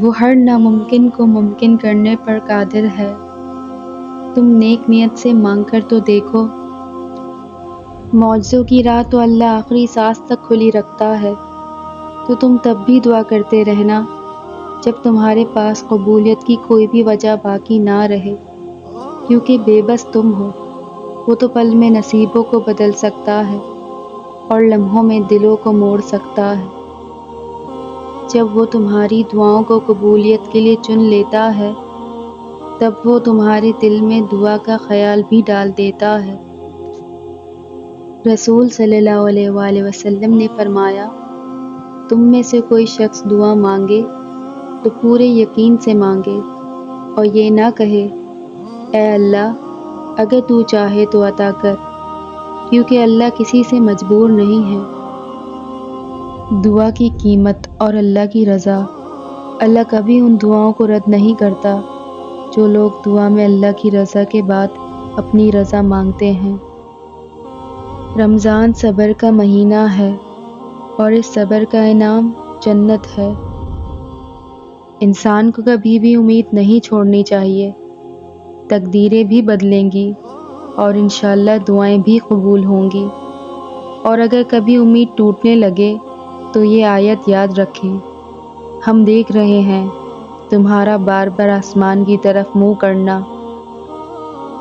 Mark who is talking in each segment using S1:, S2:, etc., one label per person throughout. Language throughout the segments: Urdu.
S1: وہ ہر ناممکن کو ممکن کرنے پر قادر ہے۔ تم نیک نیت سے مانگ کر تو دیکھو۔ معجزوں کی راہ تو اللہ آخری سانس تک کھلی رکھتا ہے، تو تم تب بھی دعا کرتے رہنا جب تمہارے پاس قبولیت کی کوئی بھی وجہ باقی نہ رہے، کیونکہ بے بس تم ہو۔ وہ تو پل میں نصیبوں کو بدل سکتا ہے اور لمحوں میں دلوں کو موڑ سکتا ہے۔ جب وہ تمہاری دعاؤں کو قبولیت کے لیے چن لیتا ہے، تب وہ تمہارے دل میں دعا کا خیال بھی ڈال دیتا ہے۔ رسول صلی اللہ علیہ وآلہ وسلم نے فرمایا، تم میں سے کوئی شخص دعا مانگے تو پورے یقین سے مانگے اور یہ نہ کہے، اے اللہ اگر تو چاہے تو عطا کر، کیونکہ اللہ کسی سے مجبور نہیں ہے۔ دعا کی قیمت اور اللہ کی رضا۔ اللہ کبھی ان دعاؤں کو رد نہیں کرتا جو لوگ دعا میں اللہ کی رضا کے بعد اپنی رضا مانگتے ہیں۔ رمضان صبر کا مہینہ ہے اور اس صبر کا انعام جنت ہے۔ انسان کو کبھی بھی امید نہیں چھوڑنی چاہیے۔ تقدیریں بھی بدلیں گی اور انشاءاللہ دعائیں بھی قبول ہوں گی۔ اور اگر کبھی امید ٹوٹنے لگے تو یہ آیت یاد رکھیں، ہم دیکھ رہے ہیں تمہارا بار بار آسمان کی طرف منہ کرنا۔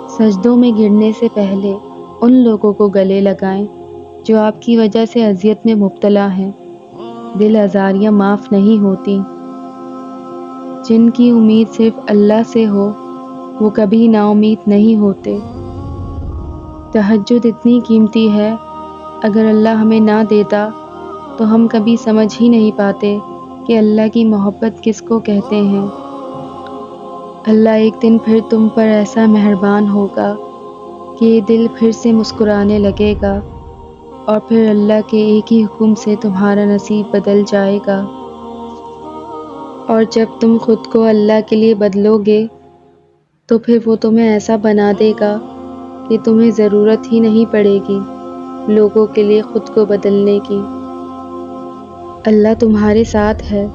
S1: سجدوں میں گرنے سے پہلے ان لوگوں کو گلے لگائیں جو آپ کی وجہ سے اذیت میں مبتلا ہیں۔ دل آزاریاں معاف نہیں ہوتی۔ جن کی امید صرف اللہ سے ہو وہ کبھی نا امید نہیں ہوتے۔ تہجد اتنی قیمتی ہے، اگر اللہ ہمیں نہ دیتا تو ہم کبھی سمجھ ہی نہیں پاتے کہ اللہ کی محبت کس کو کہتے ہیں۔ اللہ ایک دن پھر تم پر ایسا مہربان ہوگا کہ یہ دل پھر سے مسکرانے لگے گا، اور پھر اللہ کے ایک ہی حکم سے تمہارا نصیب بدل جائے گا۔ اور جب تم خود کو اللہ کے لیے بدلو گے تو پھر وہ تمہیں ایسا بنا دے گا کہ تمہیں ضرورت ہی نہیں پڑے گی لوگوں کے لیے خود کو بدلنے کی۔ اللہ تمہارے ساتھ ہے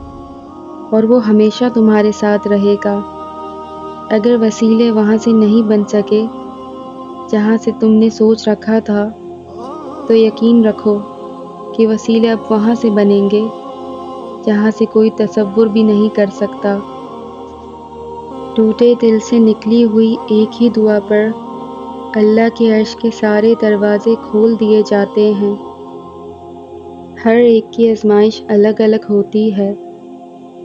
S1: اور وہ ہمیشہ تمہارے ساتھ رہے گا۔ اگر وسیلے وہاں سے نہیں بن سکے جہاں سے تم نے سوچ رکھا تھا، تو یقین رکھو کہ وسیلے اب وہاں سے بنیں گے جہاں سے کوئی تصور بھی نہیں کر سکتا۔ ٹوٹے دل سے نکلی ہوئی ایک ہی دعا پر اللہ کے عرش کے سارے دروازے کھول دیے جاتے ہیں۔ ہر ایک کی آزمائش الگ الگ ہوتی ہے۔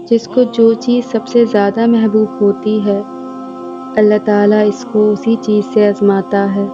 S1: جس کو جو چیز سب سے زیادہ محبوب ہوتی ہے، اللہ تعالیٰ اس کو اسی چیز سے آزماتا ہے۔